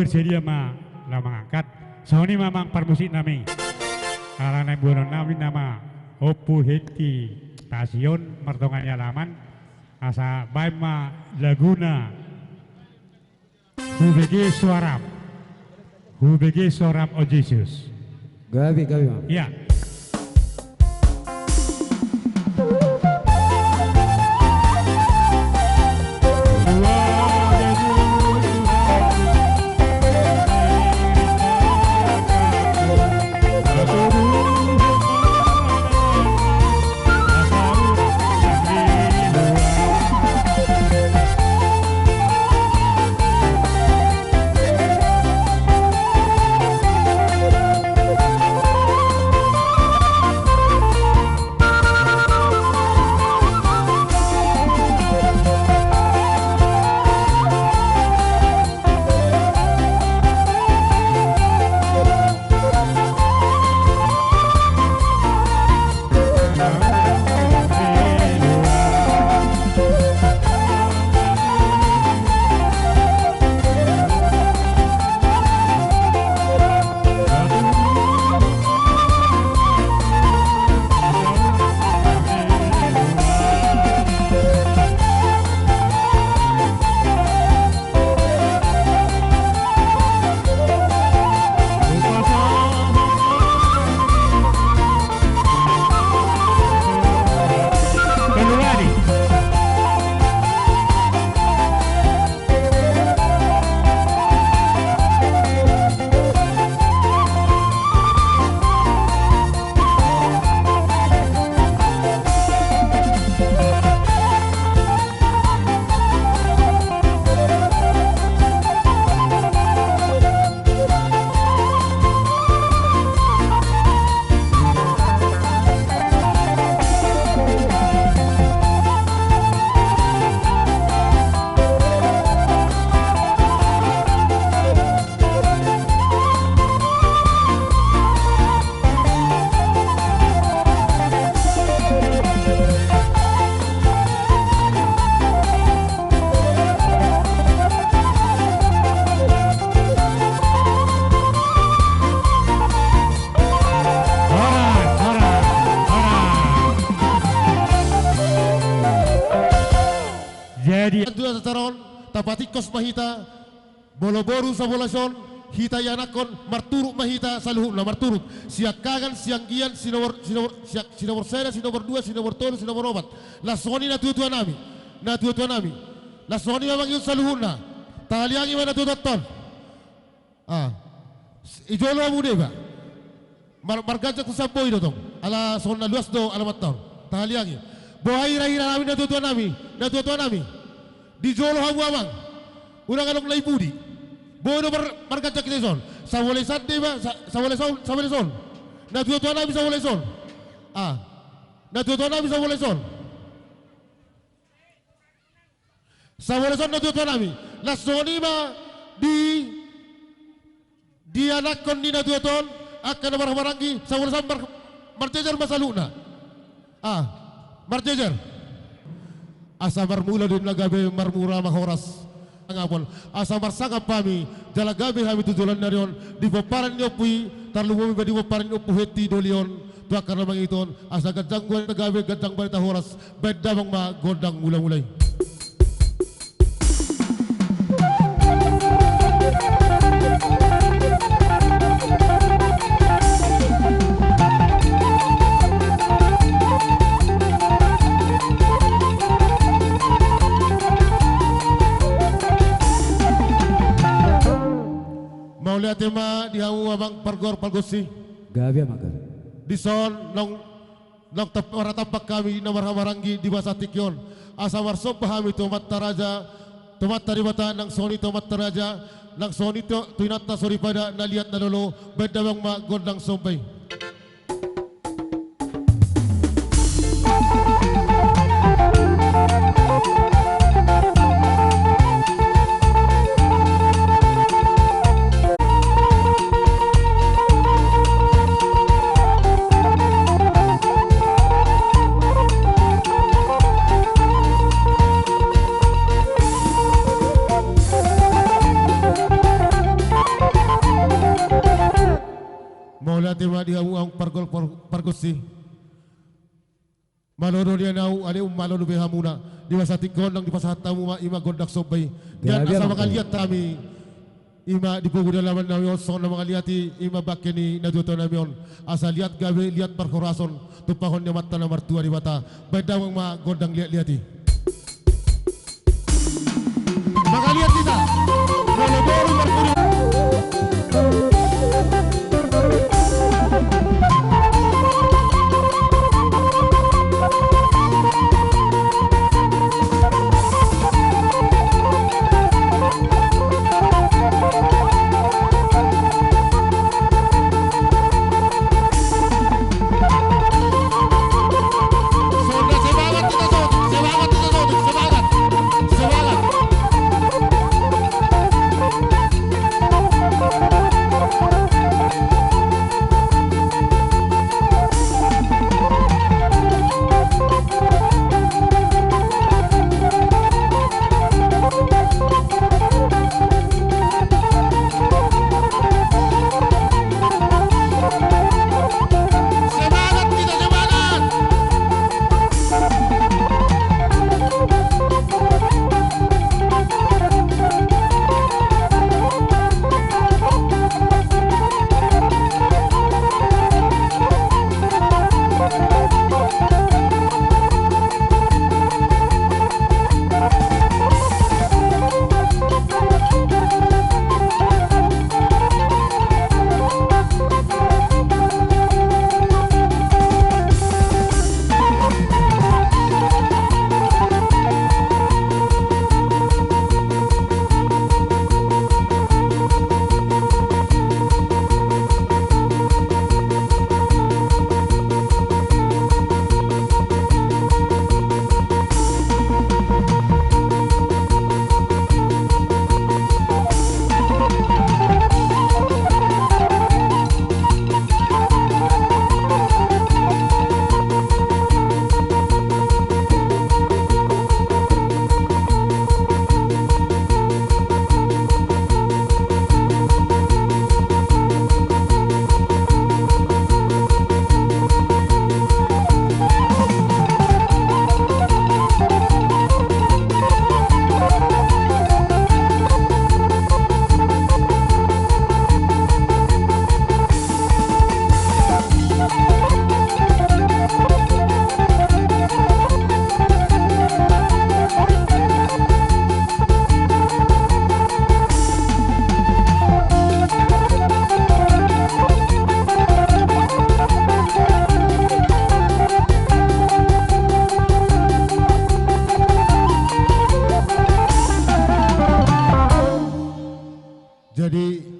bersedia lah mengangkat Sony mamang permusik nami karena bulan nami nama Opu Heti stasiun mertongannya laman asa Baima Laguna Hubege Soram Oh Jesus Gabi Mam. Ya. Tapatikos mahita boloboru sabolason hita yanakon marturuk mahita saluhuna marturuk siakagan sianggian sinomor sera sinomor 2 sinomor 3 sinomor 4 lasoni na tutua nami lasoni mamang yun saluhuna taliangi mana tutoton ijolo amude ba margajak tu sampoy dotong ala sonna luas do alamat ton taliangi bohai rahira nami na tutua nami di jolo habu amang unang alok lay budi bono margajak leson sawolesan deba sawoleson na tutua nami sawoleson na tutua nami sawoleson na tutua nami lasoni ma di anak kon ni na tuton akan barang-barangi sawolesan marjejer masaluna marjejer asa marmula din lagabe marmura mahoras angapon asa marsangap pami jalagabe hami tujulan narion di paparan ni opui tarlumumi ba di paparan ni opu heti dolion tuak karena mangiton asa gadang gua lagabe gadang balita horas beda bang ma godang mulai-mulai mau lihat tema di hamu abang pargor palgosi Gabi ama gabi di son nong para tapak kami nomor hamarangi di basa tikyon asa warso pahami tomat taraja tomat taribata nang soni tomat taraja nang soni to tuinata sori pada naliat nalolo beda bang ma gondang sompay pargosi. Malono dia nau ade malono behamuna di wasati gondang di pasatamu ima gondak sobay. Dan Grabe, asa Mang makaliat kami ima di pugu dalaman nami on son na makaliati ima bakeni na duto nami on asa lihat gabe lihat perkorason tupahon nya mata na martua di mata bedang ma gondang lihat-lihati. Makaliat kita. Loloboro markuri.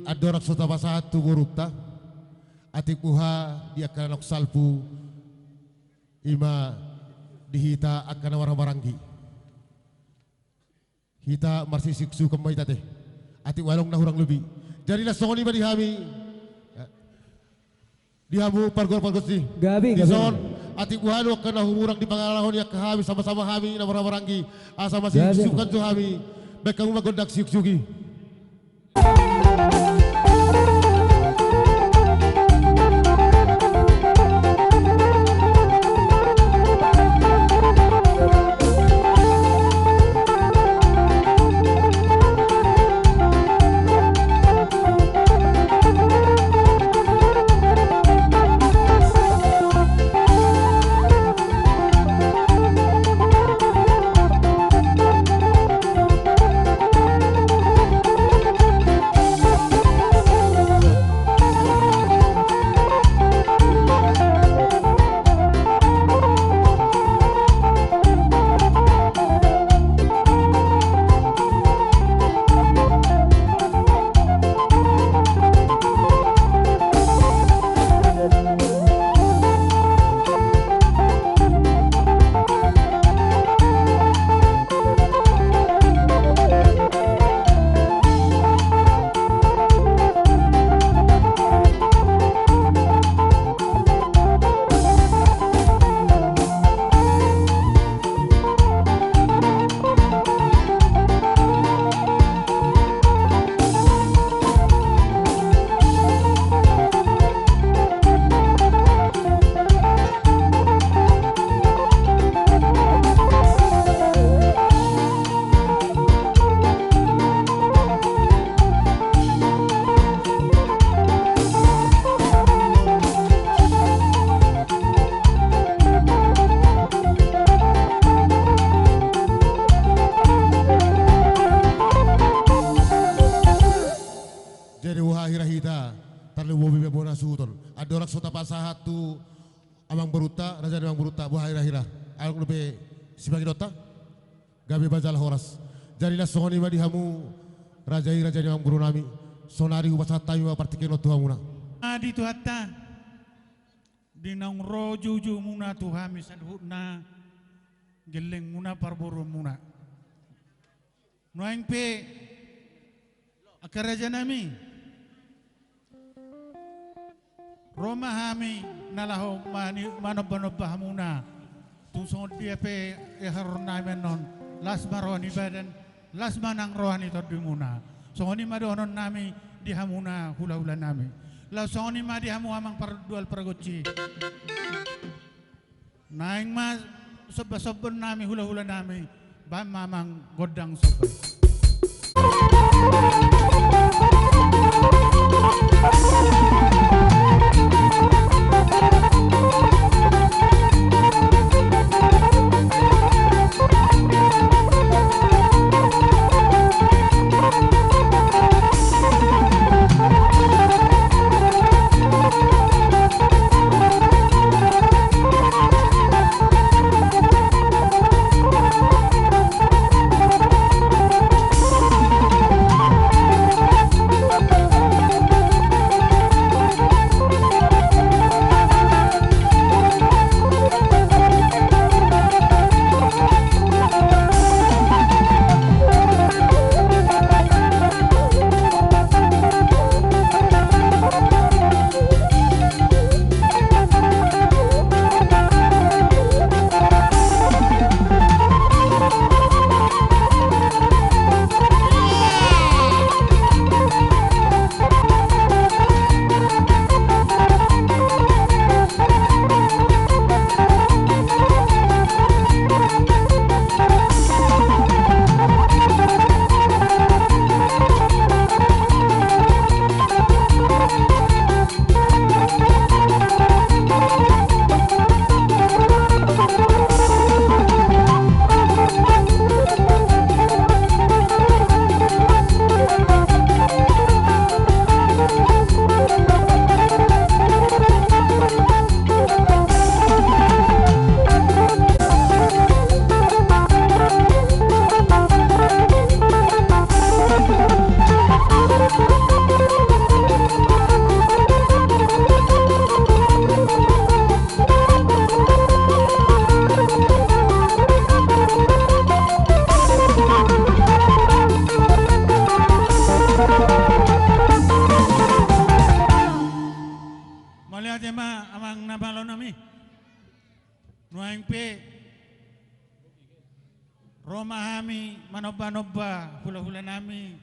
Adorak sota pasatu gurupta atipuha dia akan salpu ima dihita akan warang-warangi hita marsi siksu kemai tate ati walong na hurang lebih jadilah songoni ba dihami dihamu pargor-pargor si Gabi, di gabi. zon ati buhano kana humurang di pangalahon ya kahami sama-sama hami na warang-warangi asa masih Gabi. sukan tu hami baik kamu magondak siuk-siuki. raja memang buruta buah hira-hira. Alok lebih sebagai dota. Gabi bajalah horas. Jadilah songoni madi hamu raja memang guru nami. Sonari ubasata yuwa partikin lo Tuhan muna. Adi tuhata. Dinang rojuju muna Tuhan misadhutna. Geleng muna parburu muna. Noeng pe akaraja nami. Roma hami nalaho mani manobah muna. Tungsong dia pe eharun nami non. Las maroni badan. Las manang rohani tadi muna. Songoni madonon nami dihamuna hula-hula nami. Lau songoni ma dihamu amang pardual paragoci. Naing mas soba-soba nami hula-hula nami. Ba mamang godang soba. Manoba hula-hula nami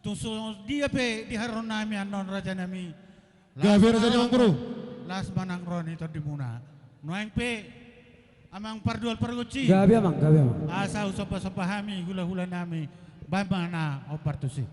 tungso dia pe diharon nami anon raja nami Gabi raja memang guru. Las manang roni to dimuna noeng pe amang pardual pargoci Gabi amang. asa usopa-sopa hami hula-hula nami bamana opartusi.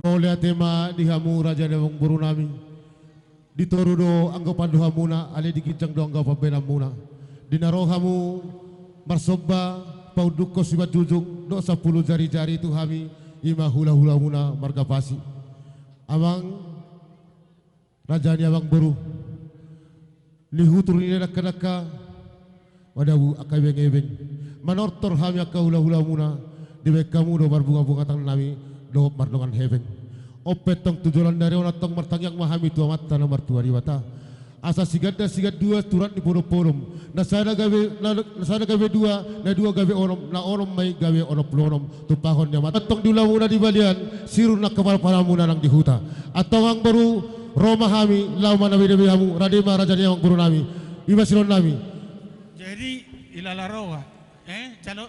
Oleh tema dihamu raja dewang buru nami. Ditorudo anggapan dohamuna ale dikincang do anggapan benamuna. Dinarohamu marsoba pauduko sibat jujung do 10 jari-jari itu hami ima hula-hula muna margapasi. Amang raja ni abang buru. Lihutur ini nak-naka wadawu akabeng-ebeng. Manortor hami akka hula-hula muna dibek kamu do barbunga-bunga tang nami do mardongan hebeng. Opet tong tujuan dari orang tong martangyang mahami tua mata nomor tua di mata. Asa sigad dua turat di porom-porom. Nasada gawe dua, na dua gawe onom, na onom may gawe onop lonom. Tupahon niya mata. Tong dula muna di balian, sirun na kapal-pala muna nang di huta. Atau ang baru Roma hami, lauma nabi nabi hamu, radima raja niya ang guru nami. Iba silon nami. Jadi ilalaro calo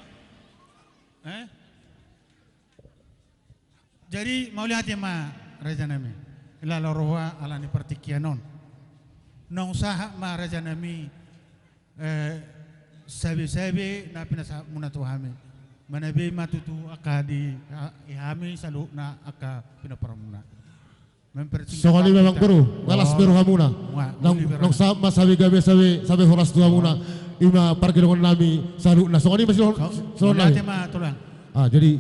jadi mau lihat ya ma raja nami ilalaro alani pertikianon nong sah ma raja nami sabi-sabi na pinasa muna tu hami manabi matutu akadi ihami salu na aka pinaparamuna. Sokali memang baru, ngalas beru hamuna. Nong sama sabi gawe sabi horas tua muna. Ima parkir dengan nami salu na sokali masih soal nami. Jadi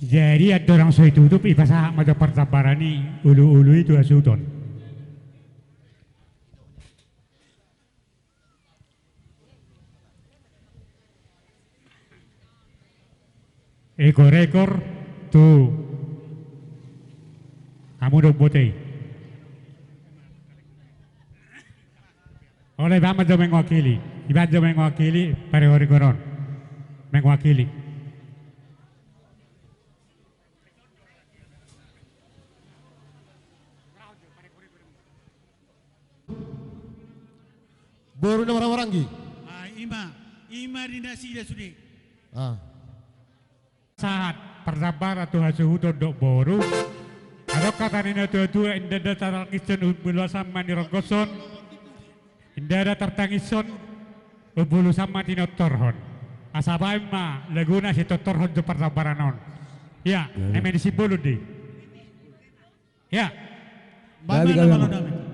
Jadi ada orang so itu ipasa mata pertabarani ulu-ulu itu asuton. Ekor-ekor tu kamu dok bote. Oleh bama do mengwakili, ibadah mengwakili pada hari koron, mengwakili. baru na orang-oranggi. Ima dinasi dia sudi. Saat persabar atau hasil hudon dok boru. Ada kata nina tua-tua indah ada tarakison ubulu sama ni rogoson. Indah ada tertangison ubulu sama tino torhon. Asabay ma laguna si torhon do persabaranon. Ya, nemen si bulu di. Ya. Gabi.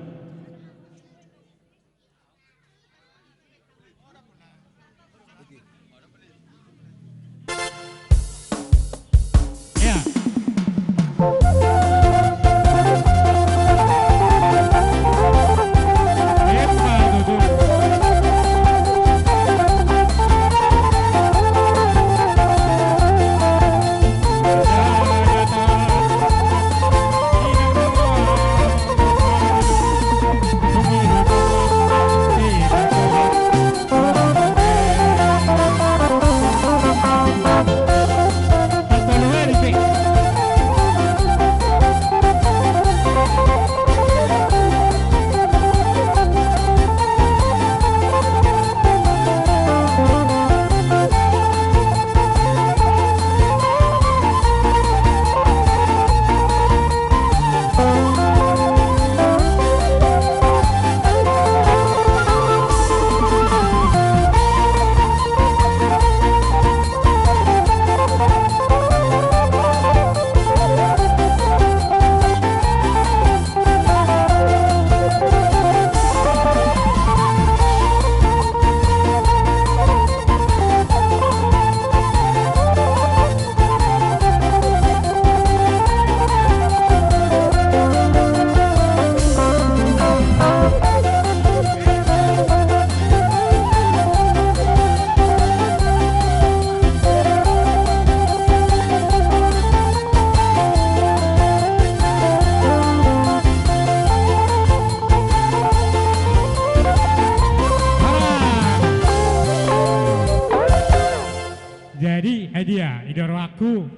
idoro aku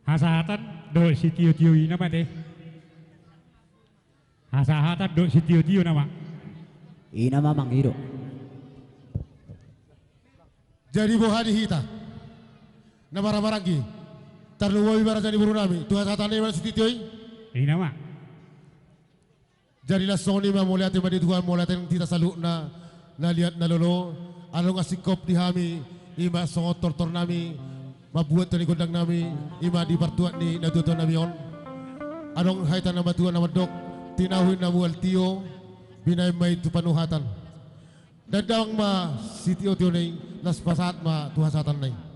hasahatan do si tiu-tiu ini nama deh hasahatan do si tiu-tiu nama ina mamang hiro jadi bohani hita na barang-baranggi tarluwa ibara jadi buru nami tuhan satane mana si tiu ini nama jadilah soni ma moliate ma di tuhan moliate yang tidak saluk na lihat na lolo alo ngasih kop di hami ima songot tortor nami mabuat tani gondang nami ima di partuan ni natutuan nami on anong haitan na batuan na madok tinahuin na mual tiyo binay may tupanuhatan dadawang ma sitio tiyo na las pasat ma tuhasatan na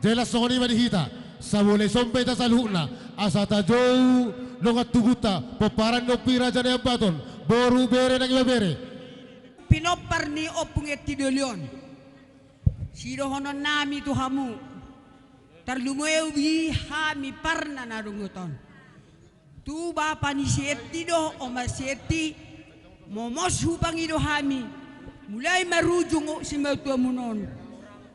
jelas songoni madihita sabole sompe ta salhuna asata jou longat tuguta peparan no pira jane baton boru bere nang bere pinopar ni opunget tidolion siro honon nami tu hamu tarlumoewi hami parna narunguton tu bapa ni seti do oma seti momos hupang ido hami mulai marujung si mautua munon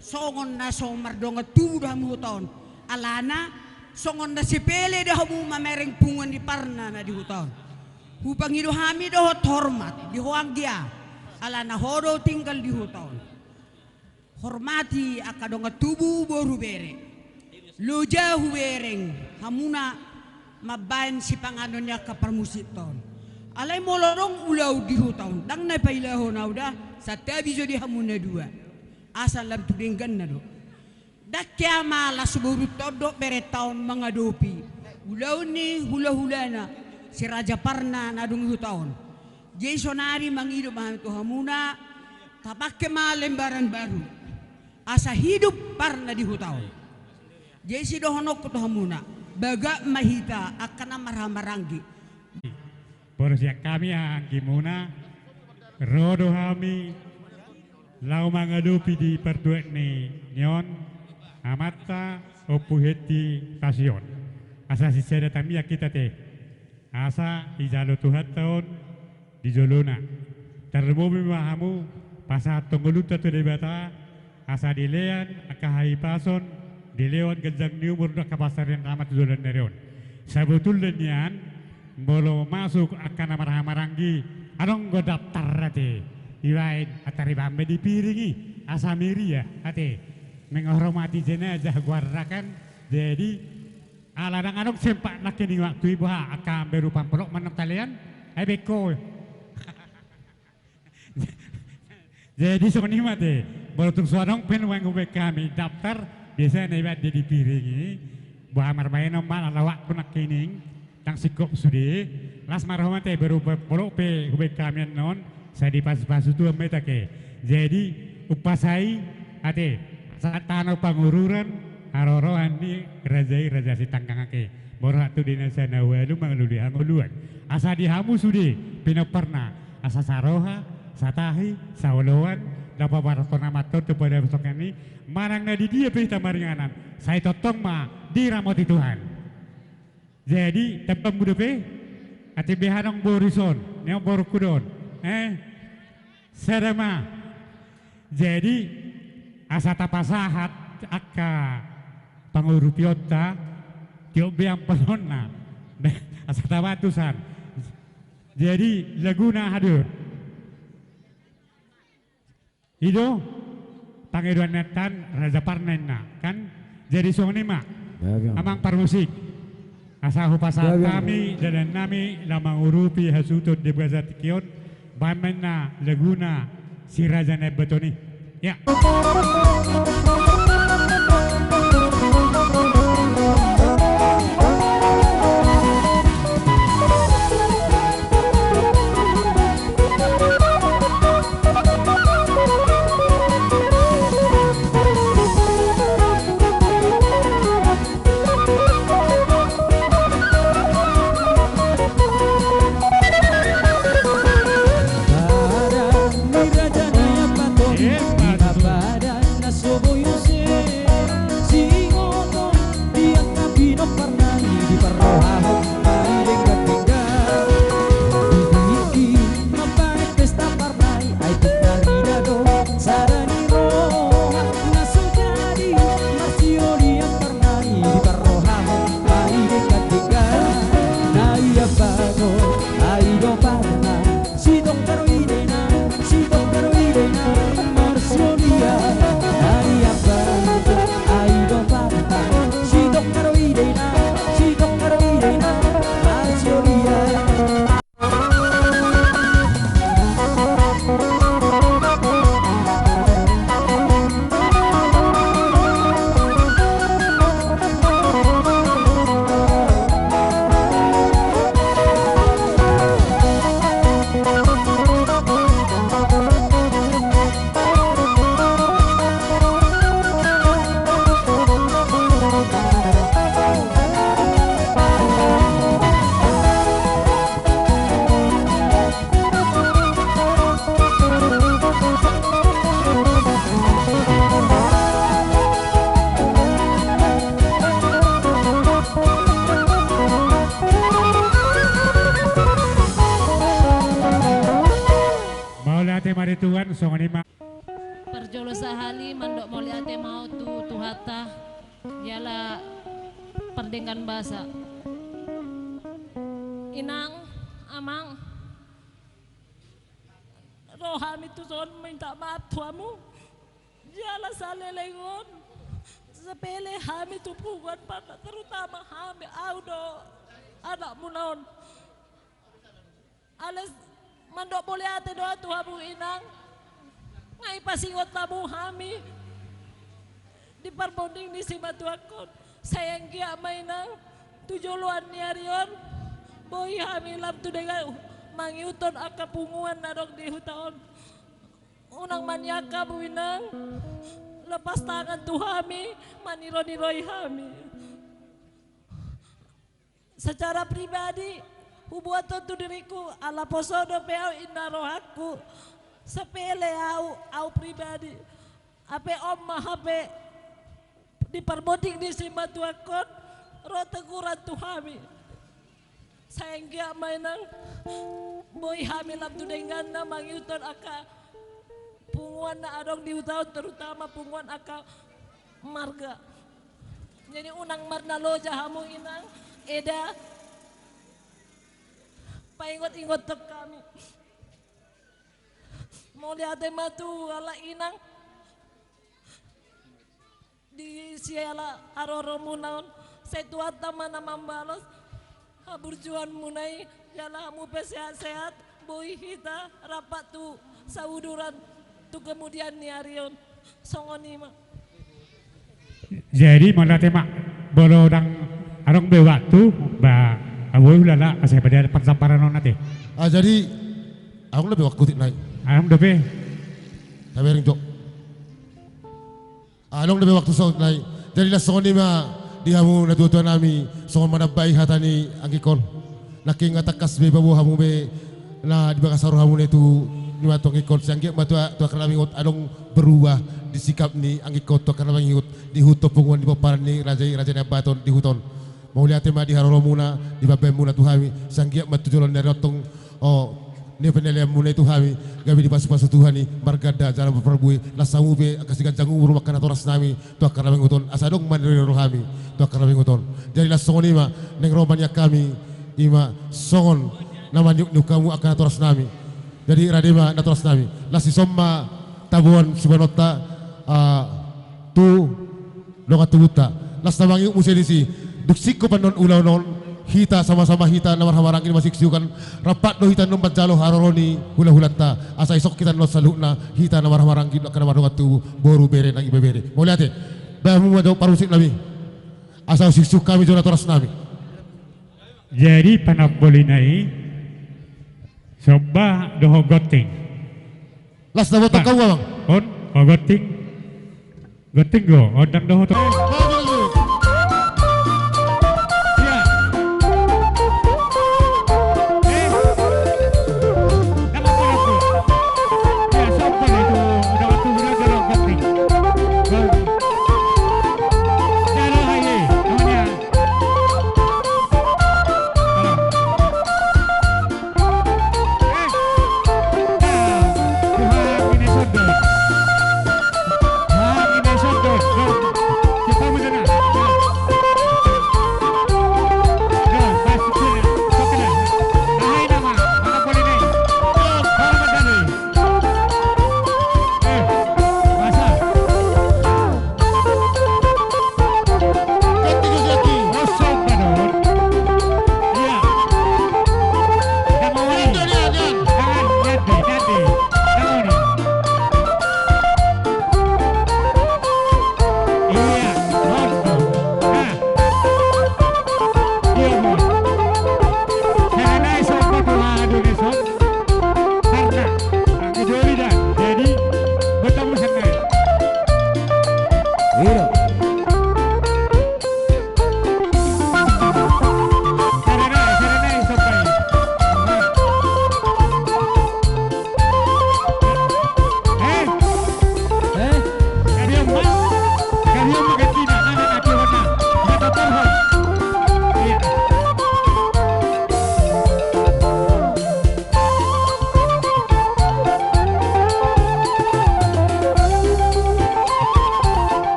songon na somar donga tudah huton alana songon na sipele dah mu mamereng pungon di parna na di huton hupang ido hami do hormat di hoanggia alana hodo tinggal di huton hormati akadonga tubuh boru bere loja hubereng hamuna mabain si panganonnya ka permusiton alai molorong ulau di huton dang na pailaho na udah satabi jo di hamuna dua asal lam tudinggan na do dakya malas buru todo bere taon mangadopi ulaw ni hula-hula na si Raja Parna na dung taon Jasonari mangido bahan to hamuna tapakke ma lembaran baru asa hidup Parna di hutaon Jesi dohonok to hamuna baga mahita akan marhamaranggi porosya kami ang gimuna rodo kami lau mangadupi di pertuet ni nyon amata opuheti pasion asa siseda tamia kita te asa ijalo tuhat tahun di jolona termobi mahamu pasa tonggoluta tu debata asa dilean akahai pason dileon gejang niu murdo kapasaran ramat jolan nereon sabetul nian bolo masuk akan marhamaranggi anong go daftar rate Iwain atari bambe dipiringi asamiri ya ate menghormati jenazah guarakan jadi aladang anong sempak nak kini waktu ibu akan berupa pelok menang kalian beko jadi soni mate borotung suadong penwang ube kami daftar biasa nebat jadi dipiringi buah marbayan nomor ala waktu nak kini tang sikop sudi las marhomate berupa pelok pe ube kami non saya di pas-pasu tu meta ke jadi upasai ate saat tanah pangururan arorohan ni raja si tangkang ke borak tu dina sana walu mangluli anguluan asa dihamu sudi pino pernah asa saroha satahi sawloan dapat baratona matur kepada besok ini marang na di dia pita maringanan saya totong ma diramoti Tuhan jadi tempat mudupe ate behanong borison neo borukudon sedema jadi asa tapasahat akka pangurupiota tiok beang pelonna asa tabatusan jadi laguna hadir itu pangeduan netan Raja Parnena kan jadi sonima amang parmusik asa hupasa kami dan nami lamang urupi hasutun di Brazatikion Bamena Laguna si Raja Nebetoni ya Badan na subuyo buan songonima. Perjolo sahali mandok moliate mau tu hata yala perdengan bahasa. Inang, amang, rohani tu son minta maaf tuamu. Yala salelengon, sepele hami tu puguan pada terutama hami audo anak munaon. Alas mandok moliate doa tuamu inang. Ngai pasingot tamu hami di perbonding di simatuakon sayang kia mainang tujuluan niarion boy hami lam tu dengan mangiuton aka punguan narok di hutaon unang manyaka buinang lepas tangan tu hami maniro-niroi hami secara pribadi hubuatan tu diriku ala posodo peau indaro aku sepele au pribadi ape om mahape di perboting di simatuakon ro teguran tu hami sayang gia mainang boy hami lam tu dengan na mangiuton aka punguan na adong di utaon terutama punguan aka marga jadi unang marna loja hamu inang eda paingot-ingot tek kami mau lihat matu ala inang di siala aroro munaon setuat mana mambalos haburjuan munai jala hamu sehat-sehat boy hita rapat tu sauduran tu kemudian niarion songonima. Jadi mana tema bolodang arong be waktu ba awoy lala asal pada persamparan nate. Jadi aku lebih waktu naik. Arong dope. Tabering jok. Along lebih waktu saut naik. Jadi lah soni ma dihamu na tuan nami songon manabay hatani angkikon. Naking atakas be babu hamu be na di bakasaru hamu netu ni matong ikon sianggi matua tu akan nami ngot adong berubah disikap ni angkikon tu akan nami ngot dihuto punguan di paparan ni raja nabaton dihuton. Mau lihat tema di haroro muna di babem muna tu hami sianggi matu jolon dari otong ni penelem mulai tu hami gabi di pasu-pasu Tuhan ni margada jalan berperbui lasamu be kasigan jangu urung makan atoras nami tu akan nami nguton asadong mandiri rohami tu akan nami nguton jadi la songon ima neng romanya kami ima songon nama nyuk kamu akan atoras nami jadi radima atoras nami la si somma tabuan sibanota tu longa tubuta las namangi muselisi duksiko panon ulaw non hita sama-sama hita namar hamarangin masih siukan rapat no hita nombat jalo haroroni hula-hulanta asa isok kita no salukna hita namar hamarangin akan namar watu boru bere nang ibebere mau lihat bahamu mado parusik nabi asa sisu kami jona toras nabi Jadi panak bolinai soba doho goting las nabo takau bang on goting go odang doho to Kita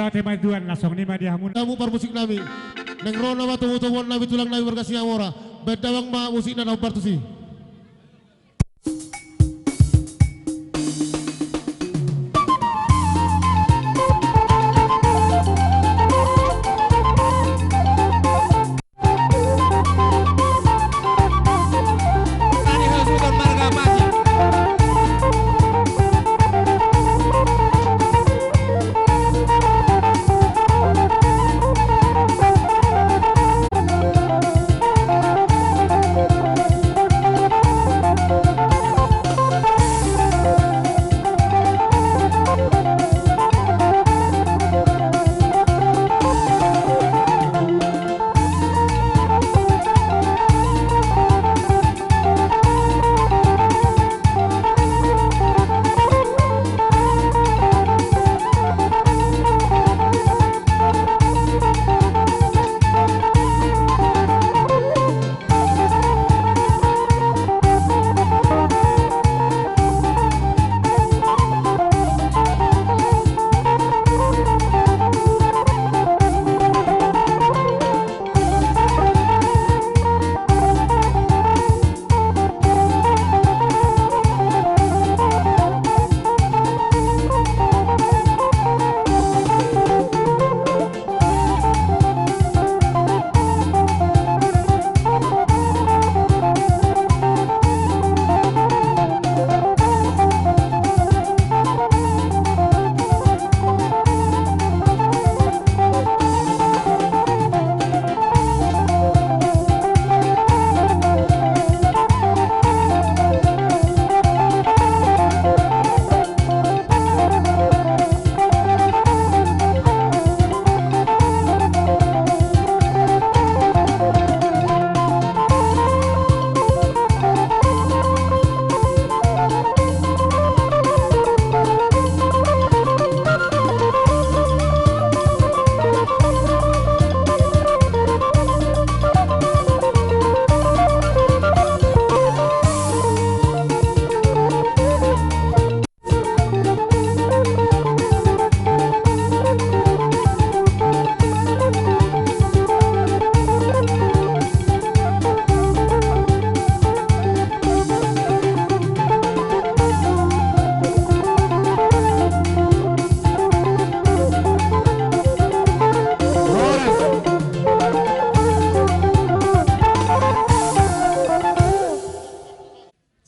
bawa tema tuan langsung ni dia hamun. Kamu parmusik nami. Neng rona ma tumu nami tulang nami berkasih amora. Bedawang ma musik na partusi.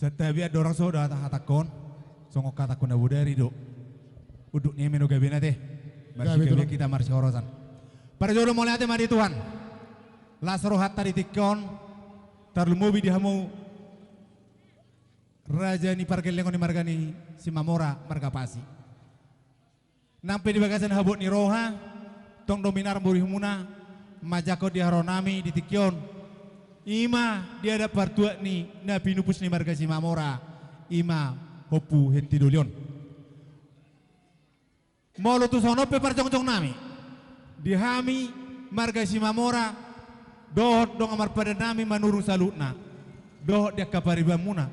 Setabi ada orang saudara hatakon, songok katakon abu dari do, uduk ni menu gabi nate, marsi gabi kita marsi horosan. Para jodoh mulai ate mari Tuhan, lasro hatta ditikon, tarlumubi dihamu, raja ni parkelengon ni margani si Mamora marga pasi. Nampe di bagasan habut ni roha, tong dominar burihmuna, majako di haronami ditikon. Ima dia ada partua ni na pinupus ni marga si Mamora ima hopu henti dolion molo tu sono pe parjong-jong nami dihami marga si Mamora dohot dong amar pada nami manurung salutna dohot dia kapariba muna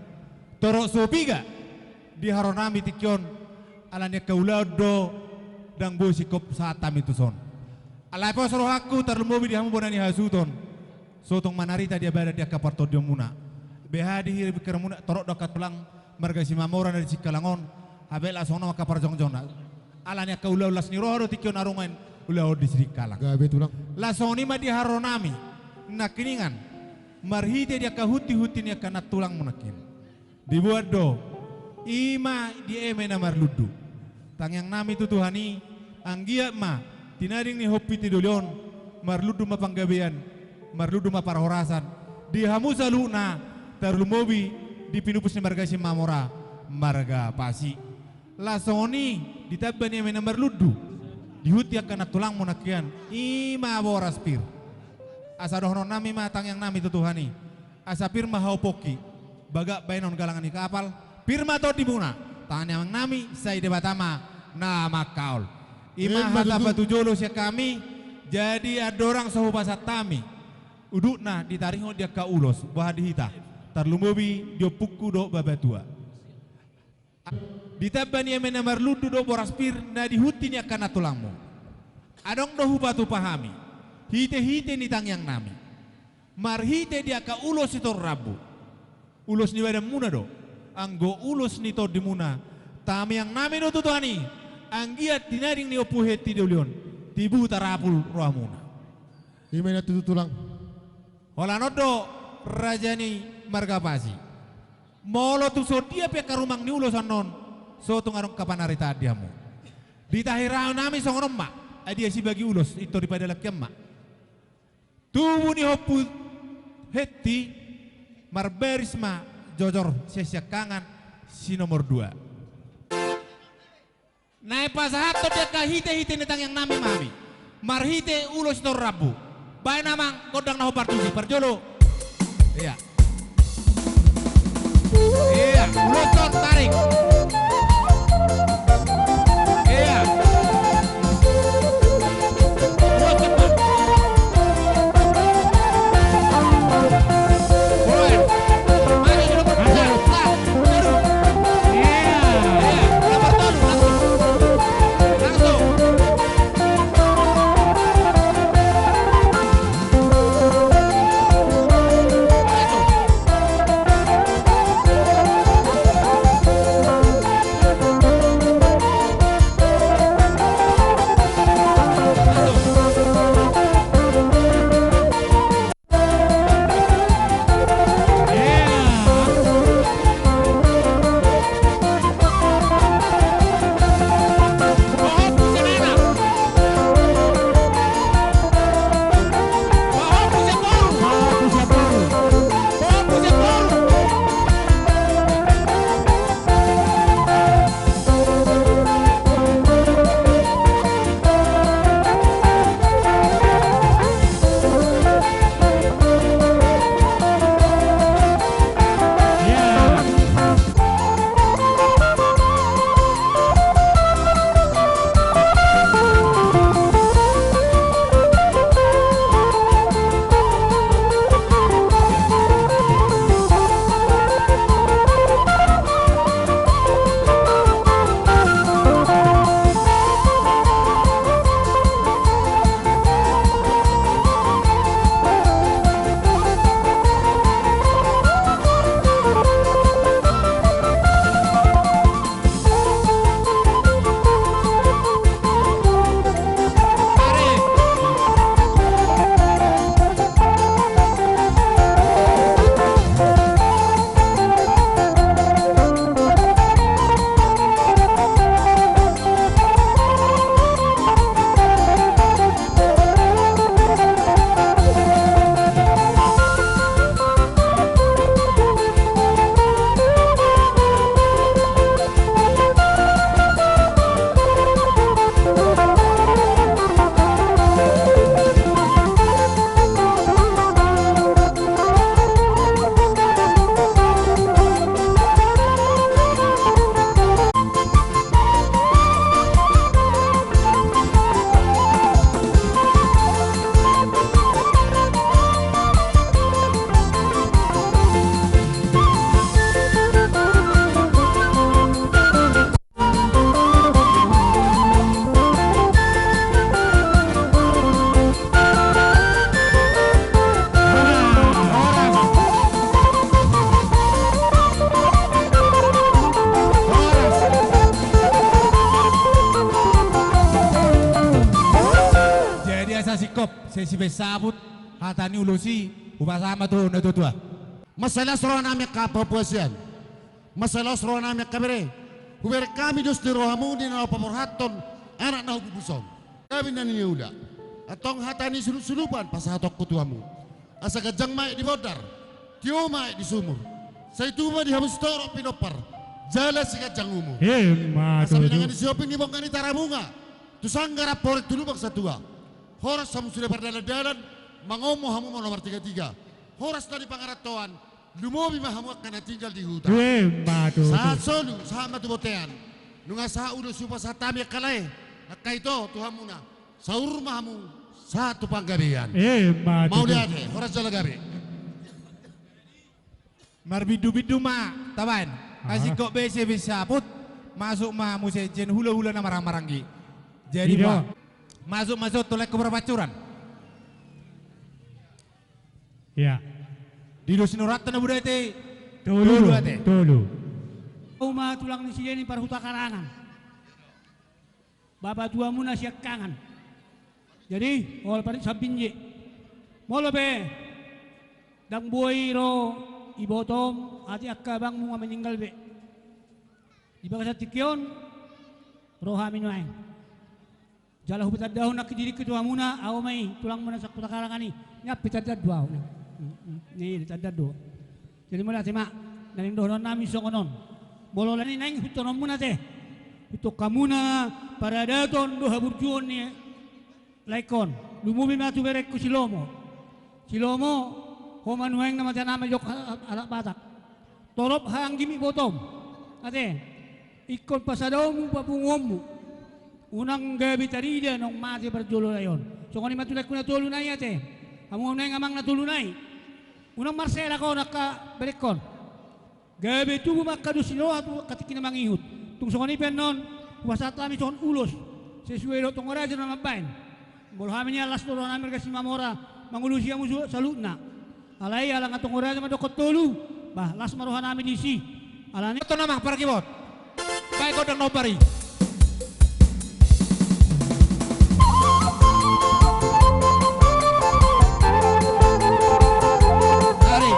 torok sopiga di haronami tikyon alanya kaulado dang bosi kop satam itu son alai pa soro aku tarlumobi dihamu bonani hasuton sotong manarita dia berada dia kaparto dia muna behadi hiri bikermuna torok dokat pelang marga si Mamora dari Cikalangon habel asono kapar jongjong na alanya kaulau las ni roho tikyo narumain ulau di Srikalang Gabe tulang. lasoni ma di haronami nakiningan marhite dia kahuti-huti nia kana tulang munakin dibuat do ima di emena marludu tang yang nami tu Tuhani anggia ma tinaring ni hopi tidolion marludu ma panggabean marludu ma para horasan di hamusa luna tarlumobi di pinupus ni marga si Mamora marga pasi lasoni ditabani mena marludu dihuti akan tulang munakian ima boras pir asa dohno nami matang yang nami tutuhani asa pir mahau poki baga bainon galangan ni kapal pir mato dibuna tangan yang nami sai debatama nama kaul ima hata batu jolo sia kami jadi adorang sahu pasat tami udukna ditarik dia ka ulos bahadi hita tarlumobi dia puku do babatua ditabani mena marludu do boras pir na dihuti ni akan tulangmu Adong dohu batu pahami. Hite-hite ni tangyang nami. Marhite dia ka ulos ito rabu. Ulos ni wadam muna do. Anggo ulos ni to di muna. Tami yang nami no tutuani. Anggiat dinaring ni opuhet ti deulion. Tibu tarapul roh muna. Ima na tutulang. Wala nodo rajani margapasi. Molo tu so dia pe karumang ni ulos anon. So tungarong kapanarita diamu. Ditahirao nami songonom mak. Adia si bagi ulos itu daripada lakiam mak. Tubuh ni hopu heti marberisma jojor sesyakangan si nomor 2. Naik pasahato dia kahite-hite netang yang nami mami. Marhite ulos itu rabu. Baik namang kodang naho partusi perjolo. Iya. Iya, ulos tarik. Iya. Sesi besabut hatani ulusi upasama tu na tutua. Masalah soroh nami kapapuasian. Masalah soroh nami kabere. Hubere kami dos di rohamu di na pamorhaton anak na hubuson. Kami nani uda. Atong hatani sulupan pas hatok kutuamu. Asa gajang mai di bodar. Tio mai di sumur. Saya tuma di habis toro pinopar. Jala si gajang umur. Asa binangan di siopin di bongkani taramunga. Tusanggara porek dulu bangsa tua. Horas kamu sudah berdalan-dalan, mangomo hamu mau nomor 33. Horas dari pangaratoan, lumobi mahamu akan tinggal di hutan. Saat solu, sama tu botean. Nunga sa udah supa satami kalai. Nakaito tuhamuna. Saur mahamu satu panggabian. Mau lihat deh, horas jalan gabi. Marbidu-bidu ma, taban. Kasih kok BC bisa put masuk ma musejen hula-hula nama maranggi. Jadi Masuk tolek ke perpacuran. Ya. Di dosinuratan na budaya te. Tulu. ate. Tulu. Uma tulang ni siya ni parhuta karangan. Baba tua muna siya kangan. Jadi, wala pa rin sa binye. Molo be, dang buhay ro, ibotom, ati akabang mga meninggal be. Di ba sa tikyon, roha minuain. Jala hupitad daw na kidiri ketua muna, aw may tulang muna sa kutakarangan ni. Nga pitad dua. Ni pitad dua. Jadi mula tema, naling doon namin sa konon. Bolo lani naing hutonon muna te. Hutok kamuna para daton do haburjuon ni laikon. Lumubi matu berek ku Silomo. Silomo homanueng nama nama jok anak batak. Torop hang gimi botom. Ate, ikon pasadaw mo papungom mo. Unang gabi tarida nung mati berjolo na yon. So kung matulad ko na tulo na ate. Among na amang natulunay. Unang Marcela ko nakabalik kon. Gabi tu makado sino at katikin na mangihut. Tung so kanipen non, wasat kami son ulos. Sesuai tong ora na mabain. Bolhami niya alas tolo namin kasi mamora mangulusi ang musuh salutna. Alay alang atong ora na madokot tulu. Bah las maruhan namin isi. Alani Ito namang parkibot. Baik ko dang nopari. Hari.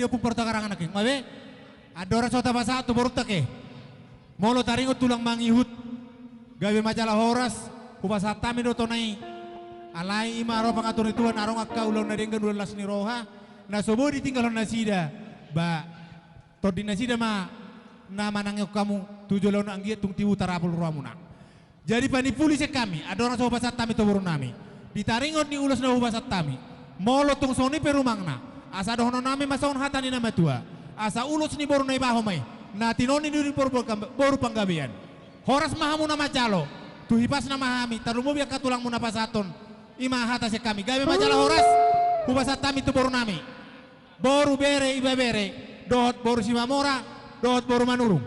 Opung pertakarangan aking. Mabe, adora sota basa tu baru take. Molo taringo tulang mangihut. Gawe majalah horas, upasa tami do tonai. Alai imaro pangatur ituan arong akka ulau nadenggan ulas ni roha. Na sobo ditinggalon nasida. Ba, todi nasida ma nama nangyo kamu tujuh lawan anggi tung tiwu tarapul ruamuna. Jadi panipuli se kami, adora so basa tami to baru nami. Ditaringon ni ulas na ubasa tami. Molo tung soni perumangna. Asa dohono nami masaon hatani nama tua. Asa ulus ni boru nai bahomai. Na tinoni duri boru panggabian. Horas mahamu nama calo. Tuhipas nama hami. Tarumu biak katulang muna pasaton. Ima hata se kami. Gawe majalah horas. Hubasat tami tu boru nami. Boru bere iba bere. Dohot boru simamora. Dohot boru manurung.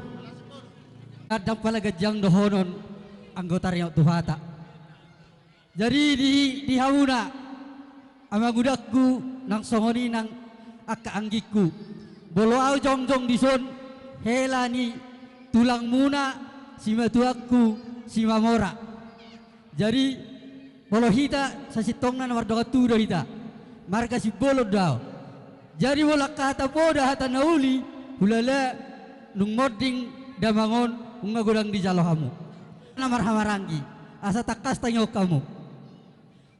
Kadang pala gajang dohonon anggota riau tuhata. Jadi di hauna amagudakku nang songoni nang akka anggiku bolo au jongjong dison helani tulang muna sima tuakku sima mora. Jadi bolo hita sa sitong na wardoka tudo hita marga si bolo daw. Jadi bola kata poda hata nauli hulala nung moding damangon unga gudang di jalohamu namar hamarangi asa takas tanyo kamu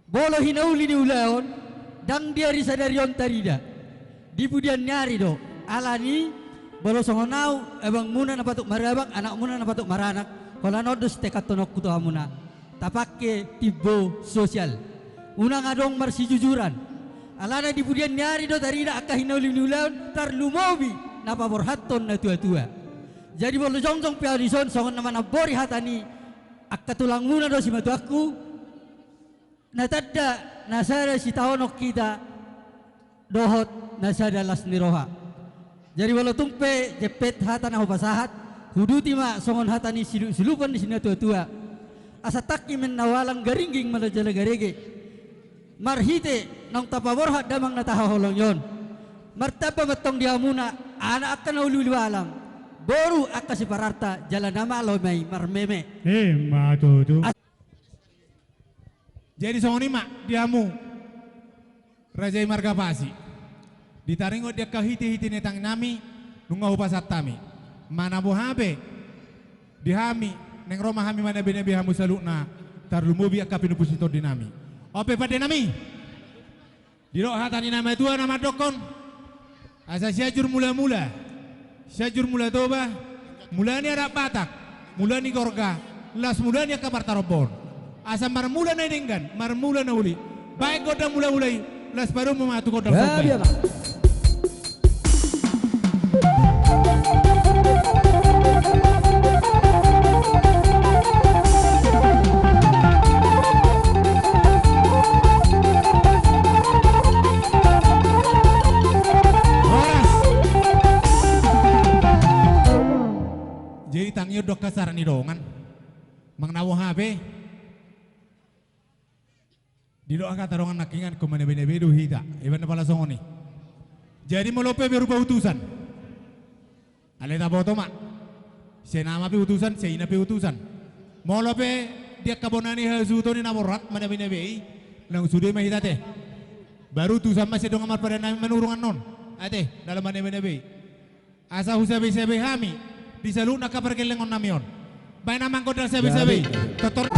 bolo hinauli di ulaon dang dia risadarion tarida di budian nyari do alani bolo songonau ebang muna na patuk marabang anak muna na patuk maranak kola nodos tekat tonok kuto hamuna tapake tibo sosial unang adong marsi jujuran alana di budian nyari do tarida akka hinauli di ulaon tar lumobi napa borhaton na tua-tua jadi bolo jongjong piadison songon naman abori hatani akka tulang muna do si matuaku natadda nasada si tahonok kita dohot nasada las niroha. Jadi walau tumpe jepet hata nahu basahat huduti ma songon hata ni silupan di sini tua-tua. Asa taki men nawalang garingging malajala garege. marhite nang tapaborha damang natahaholong yon. Martaba matong di hamuna anak akan ululualang. Boru akka si pararta jalan nama lo may marmeme. Matutu. Jadi songoni mak diamu Raja Margapasi. Ditaringo dia kahiti-hiti netang nami nunga upasat tami. Mana buhabe dihami neng Roma hami mana bene bihamu salukna tarlumubi akka pinupusito dinami. Ope pada nami. Diro hatani nama tua nama dokon. Asa syajur mula-mula. Syajur mula toba. Mulani arap batak. Mulani gorga. Las mulani akka partarobon. Asa marmula na idenggan. Marmula na uli. Baik goda mula-mulai. Las baru mematu goda Ya, kopai. Jadi tangyo dok kasar ni dongan, mang nawo habe, di doa kata dongan nakingan kumane bene bedu hita, iban pala songoni. Jadi melope berupa utusan, aleta botoma, senama pe utusan, seina pe utusan, melope dia kabonani hasuto ni namorat mana bene bei, lang sudah mahita teh, baru utusan masih dongan mat pada nami menurungan non, ate dalam mana bene bei, asa husabe hami. Di saluna ka perkelengon namion. Bae namang kodal sabi-sabi. Totor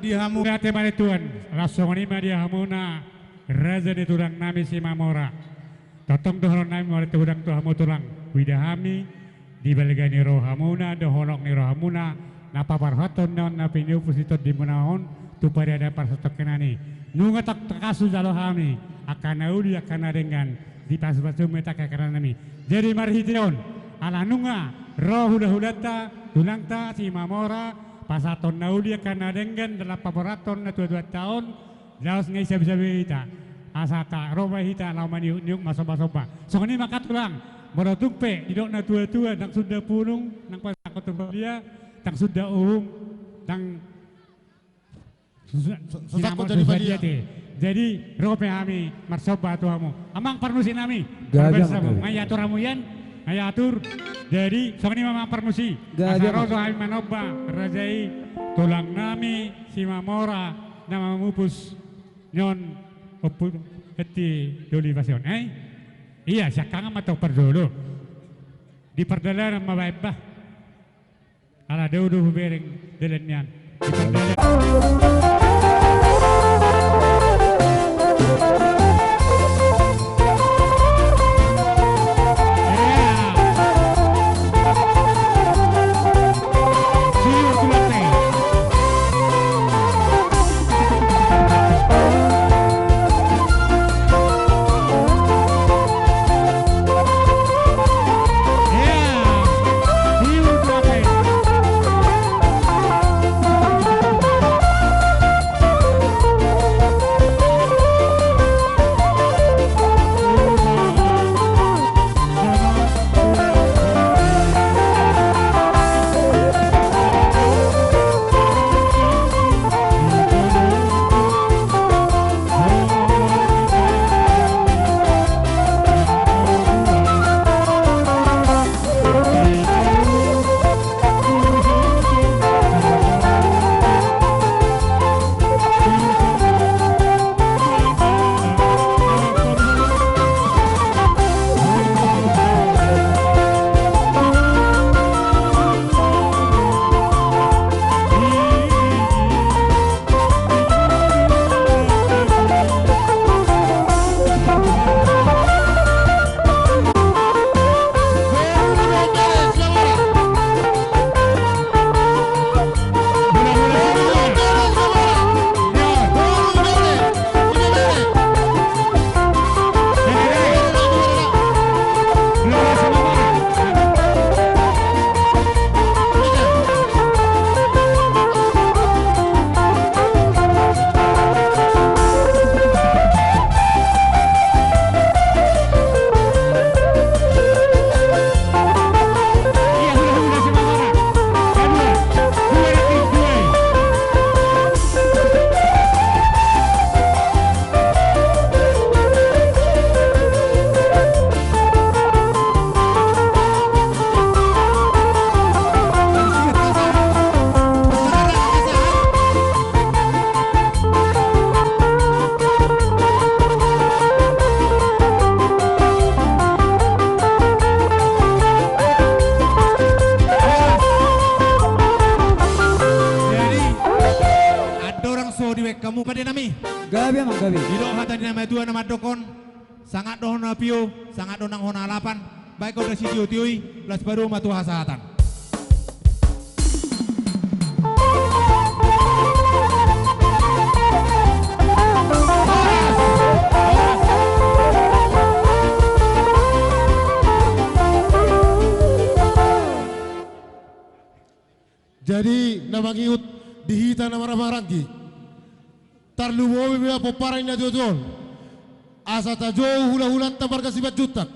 dihamu ate mane tuan rasongoni ma dihamuna raja ni turang nami si mamora totong dohon nami mare turang tu hamu turang widahami di balgani rohamuna dohonok ni rohamuna napa parhaton non napi ni upusito di munahon tu pada ada parsotokenani nunga tak takasu jalo hami akan audi akan adengan di pas-pasu meta kakaran nami jadi marhition ala nunga roh hula-hulata, tulangta, si mamora, pasaton na uli akan nadenggan dalam pabaraton na 2 tahun, laos ngay sabi-sabi hita, asata, roba hita, laman yung masoba-soba. So ini makat ulang, morotugpe, didok na tua-tua, nang sudah punung, nang pasakot dia, nang sudah nang Sesakot jadi badia. Jadi rope kami marsoba tuamu. Amang permusi nami. Gajah, Bersama gajah. ngayatur amuyan, ngayatur. Jadi songni mamang permusi. Gajah, Asaroso kami manoba rajai tulang nami si mamora nama mupus nyon opu heti doli pasion. Iya siakang matau perdulu. Di perdalan mabaib bah. Ala deudu bereng delenyan. Di perdalan. kamu pada nami. Gabi mang gabi. Didok hata di nama Tuhan nama dokon. Sangat doh na pio, sangat donang hona alapan. Baik kau dah si tiui, belas baru matu hasatan. Jadi nama ngiut dihita nama ramarangi. Tarluwo biya poparay na dodon. Asa tajo hula-hulan tambar kasibat jutak.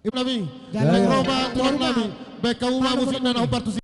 Ibu nami, Jalan Roma tuan nami, baik kau musik na nahubar tu.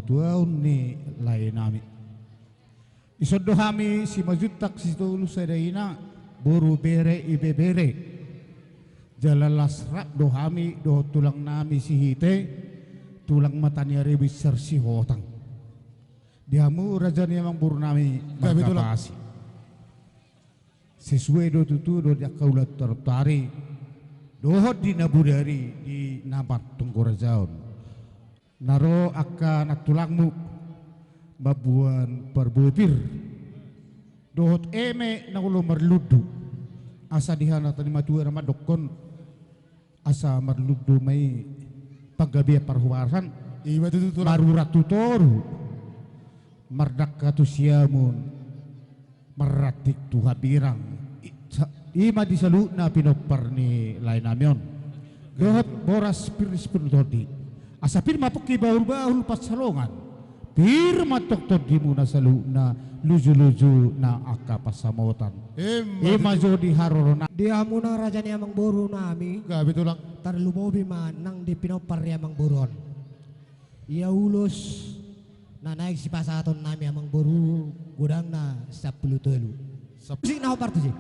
tuaun ni lain nami. Isodo kami si majutak si tulu sadaina boru bere ibe bere. Jalalas rak do kami do tulang nami si hite tulang matanya rebi sersi hotang. Diamu raja ni emang boru nami magkapasi. Sesuai do tutu do dia kaulat tertari. Dohot di nabudari di nabat tunggorajaon. Naro akka natulangmu babuan perbutir. Dohot eme na ulo marludu. Asa dihana tani matua ramad dokon. Asa marludu may paggabi parhuwaran. Iba tutulang. Marurat tutoru. Mardak katusiamun. Maratik tuhabirang. Ima di salu na pinopar ni lain namyon. Dohot boras piris penutodi. Asa pir mapuki bahul-bahul pasalongan. Pir matok di muna salu na luju-luju na aka pasamotan. Ima jodi harorona. Dia muna raja ni amang buru nami. Gabi tulang. Tarlumobi man nang di pinopar ni amang buron. Ia ulus na naik si pasaton nami amang buru gudang na 10 telu. Musik na opar tu sih.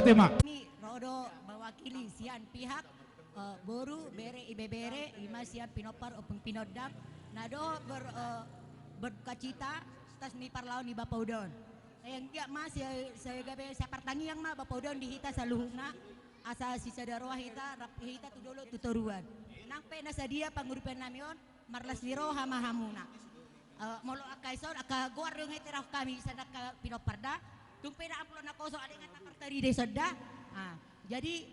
Kami rodo mewakili sian pihak boru bere ibe bere ima sian pinopar openg pinodam nado berkacita tas mi parlawan di Bapaudon. Yang dia mas saya gabe saya pertangi yang ma Bapaudon dihita saluhuna asa sisa daroah hita tu dulu tutoruan. Nang pena sadia panguripan namion marlas liro hama hamuna. Molo akaison aka guar yung heterah kami sana ka pinoparda. Tumpe na amplo na koso ada nga tapartari de soda. Jadi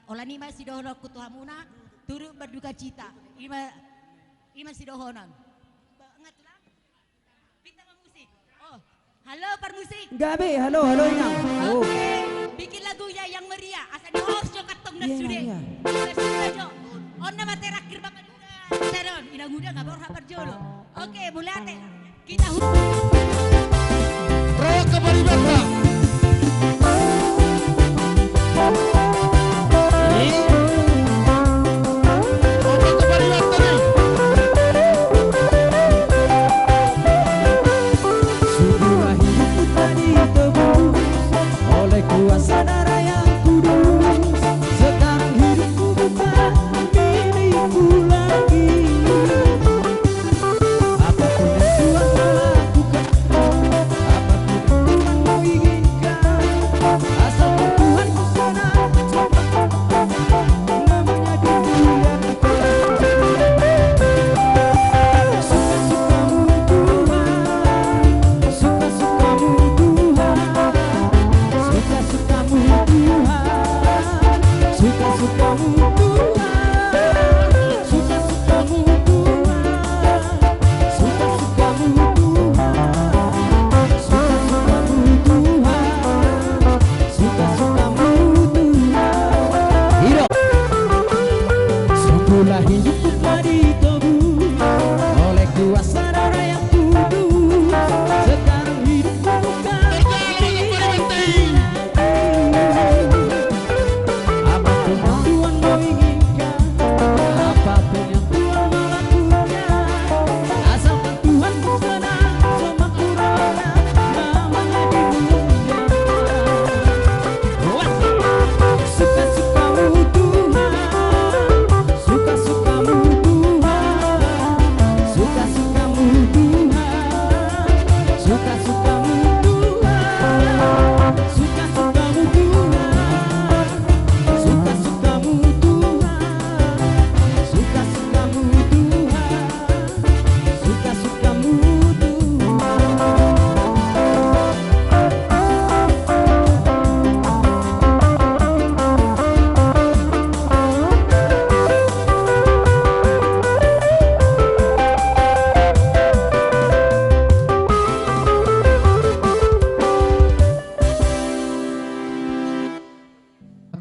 olani ma sidohon kutu hamuna turu berduka cita. Ima sidohonon. Ngatula. Bintang musik. Oh, halo permusik. Gabi, halo inang. Oke, bikin lagunya yang meriah. Asa dios jo katong na sude. Na sude jo. On na materakir ba kaduga. Saron, inang-uda nga borha perjolo. Oke, mulate. Kita Rock Kabaribata. Kuasa darah yang kudus, sekarang hidupku bukan milikku lagi. Apapun yang Tuhan lakukan, apapun yang Tuhan mau ingin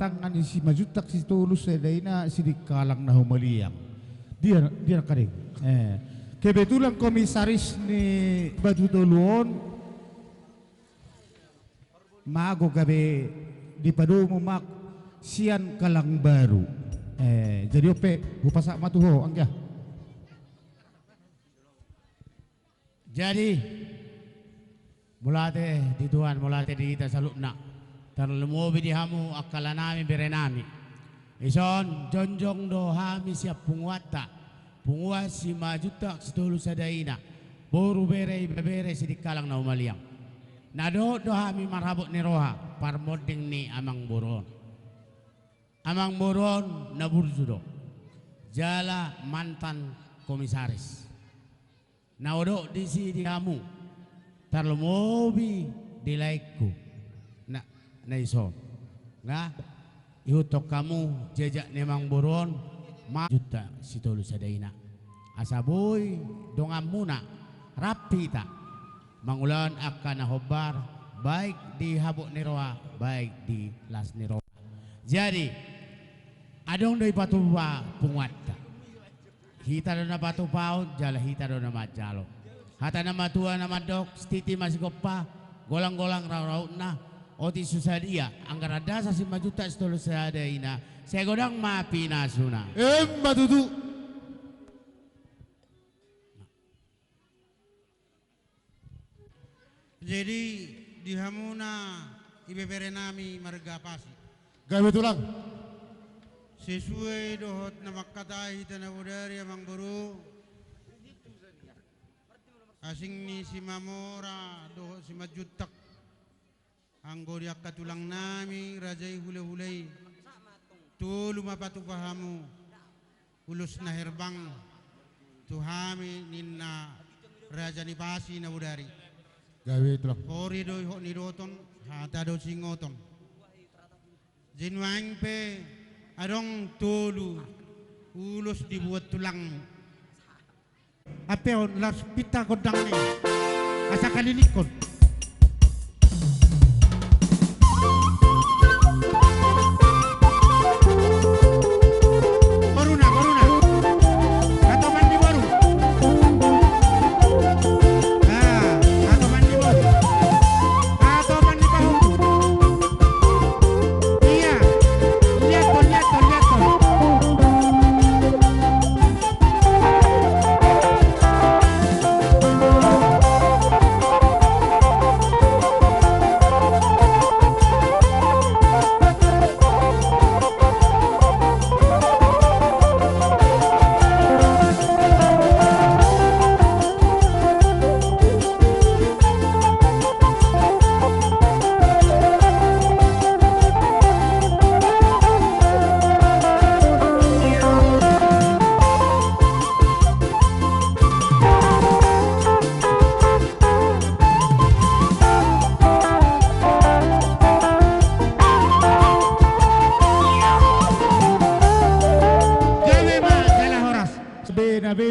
tangan si majutak si tulus sa daina si dikalang na humaliang. Dia karing. Kebetulan komisaris ni Baduduluon mago gabi di padumo sian kalang baru. Jadi ope hupasak matuho angga. Jadi mulate di Tuhan mulate di kita salukna terlemobi di hamu akala nami berenami ison jonjong do hami siap punguata punguat si majutak setulu sadaina boru bere si dikalang na umaliang nado do hami marhabot ni roha parmoding ni amang boron na burjudo jala mantan komisaris naudo di si di hamu tarlomobi di laikku na iso nga ihutok kamu jejak nemang boron juta situlu sadaina asaboy dongam muna rapi ta mangulan akan nahobar baik di habuk niroa baik di las niroa jadi adong doi patuba pungatta hita do na patupaut jala hita do na majalo hata nama tua nama dok stiti masih kopa golang-golang raut na oti susah dia anggar ada sasi majuta setolu sadaina saya godang mapi nasuna Matutu jadi di hamuna ibe berenami marga pasi gawe tulang sesuai dohot na makatai tanah budari amang buru asing ni si mamora dohot si majutak anggo dia katulang nami rajai hule-hulei tulu mapatu pahamu ulus na herbang tuhami ninna raja ni pasi na budari gawe tulang kori do hok ni doton hata do singoton jinwang pe adong tulu ulus dibuat tulang apeo las pita kodang ni asa kalilikon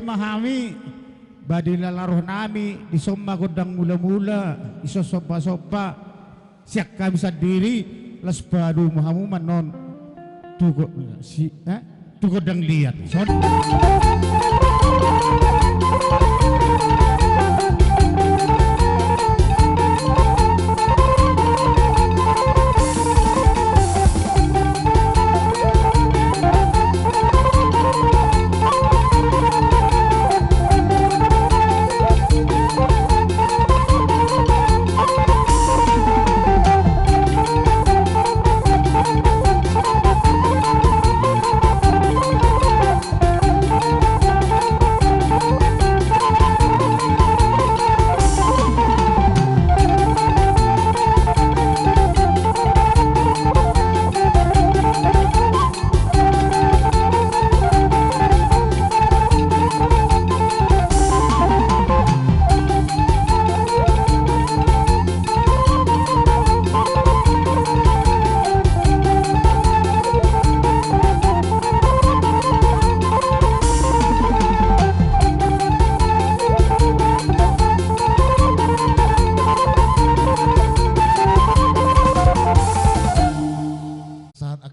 Mahami badila laruh nami di somma godang mula-mula iso sopa-sopa siak kami sendiri las badu mahamuman non tugo si tu godang liat son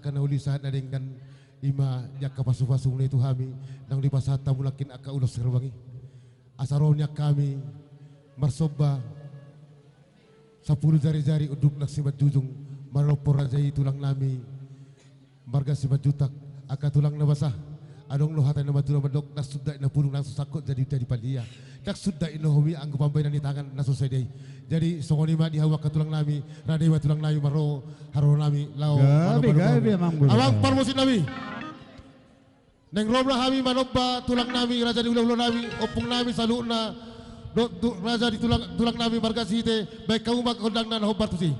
akan ulisan ada dengan ima jaka pasu-pasung itu kami nang di pasata mulakin aka ulas serwangi asaronya kami marsoba 10 jari-jari uduk nak sibat jujung marlopor rajai tulang nami marga sibat jutak aka tulang na basah adong lo hatay na matulang madok nak sudah na pulung nang susakot jadi palia nak sudah ino humi ang kupampay na ni tangan na susay jadi songoni ma dihawak ka tulang nami raday ma tulang nami maro haro nami lao gabi amang parmosin nami neng romla kami manobba tulang nami raja di ulo nami opung nami salu na raja di tulang nami marga site baik kamu mak kondang na hobar tusi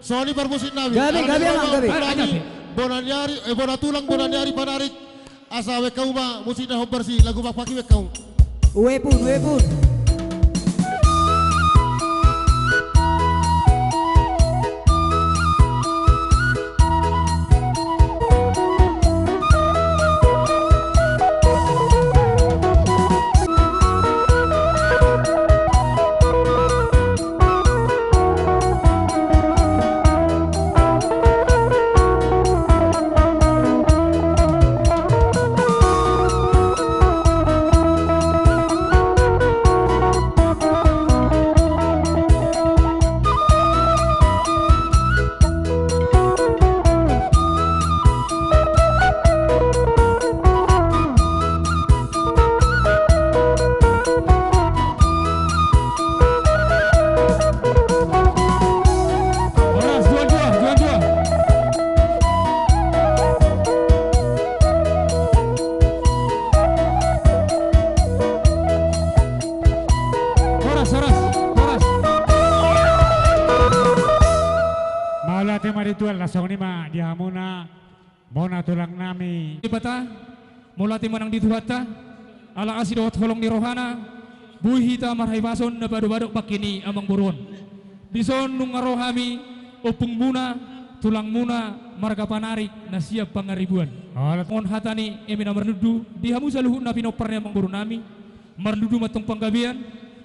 Soalnya permusin nami. Gabi. Bona tulang bonanyari panarik. Asa wekau ma musina hobarsi lagu bapaki wekau. Uwe pun. Ritual lasong ni ma dihamuna mona tulang nami ibata mulati manang dituhata ala asidot holong ni rohana buhita marhaibason na badu-badu pakini amang buron bison nung rohami opung muna tulang muna marga panarik na siap pangaribuan on hatani emina marludu dihamu saluhu na pinoparnya amang buron nami marludu matong panggabian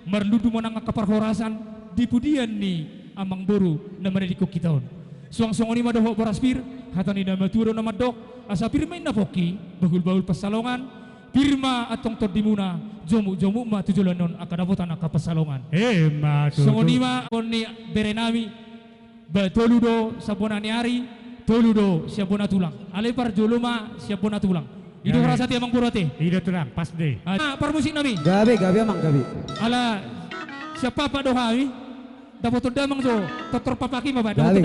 marludu manang kaparhorasan dipudian ni amang buru na manadiko kitaon suang-suang ni madoho baraspir hatani na maturo na madok asa pirma na poki bagul-bagul pasalongan pirma atong tordimuna jomu ma tujulanon akadapotan akapasalongan songonima koni berenami batoludo sabonani ari toludo siabona tulang alepar joluma siabona tulang itu rasa ti amang burate Ido tulang pas deh. Permusik nami Gabi amang gabi. ala siapa pak dohawi dapat damang jo dokter papaki mah Gabi.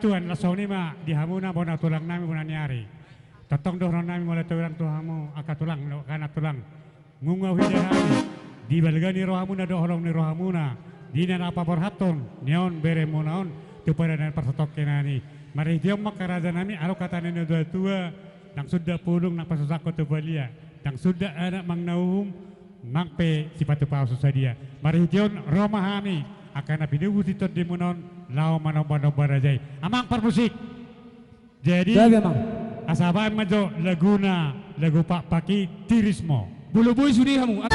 Tuhan lasoni ma dihamuna bona tulang nami bona niari. Totong dohron nami mulai tulang tuhamu akatulang kana tulang. Ngungau hidahani di balgani rohamuna dohorong ni rohamuna. Dina apa borhaton neon bere munaon tu pada dan persotok kenani. Mari dia makaraja nami alo kata nene dua tua nang sudah pulung nang pasusako tu balia. Nang sudah anak mang nauhum mangpe sifat pau susadia. Mari dia romahami akan nabi nubu titor di munon lau manoba-noba rajai amang permusik jadi asabay majo laguna lagu Pak Paki Tirismo bulu-bulu sudi hamu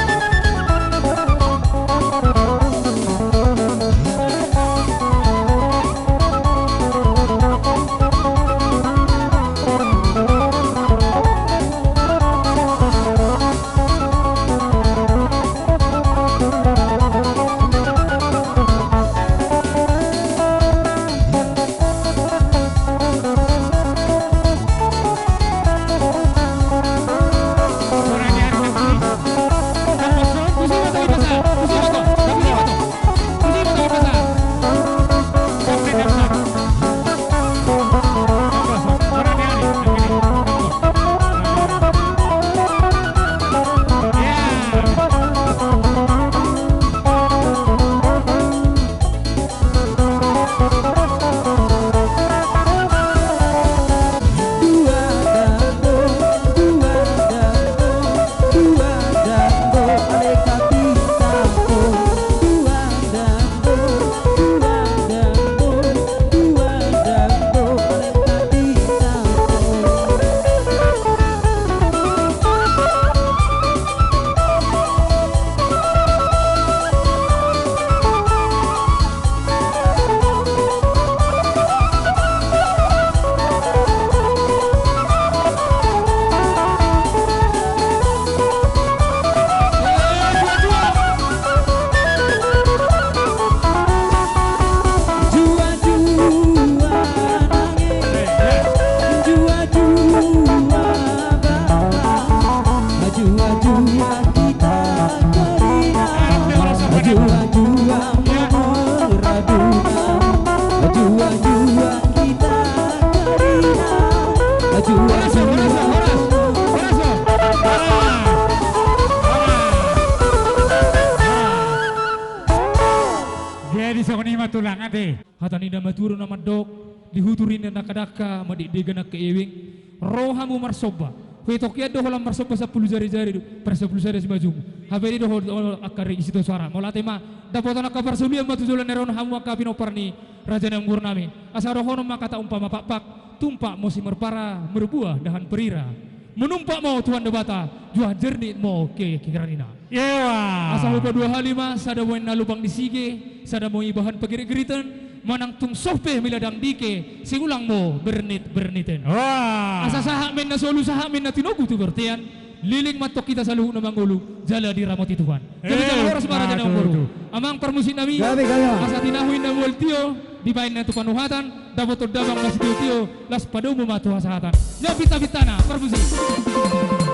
tulang ade hatani nama turun nama dok dihuturin dan nakadaka madik degana keewing rohamu marsoba Wetokia doh lam marsoba 10 jari-jari per 10 jari semaju haberi doh akari isi to suara molate ma dapotana kabar sulia matujulan neron hamu akapino parni raja yang gurnami asarohono makata umpama pak tumpak mosi merpara merbuah dahan perira menumpak mau tuan debata juah jernih mau ke kiranina yewa asal lupa 2 halima sada wain nalubang di sige sada mau ibahan pagiri-giritan manang tung sope miladang dike singulang mo berniten. Wah. Asa sahak men na solu sahak men na tinogu tu bertian liling matok kita saluh na mangulu jala di ramoti Tuhan. Jadi jangan oras marah jangan boru. Amang permusin nami asa tinahuin na multio di bain na tu panuhatan dapat terdamang masih tio las padu mematu hasahatan. Ya bita-bitana permusin.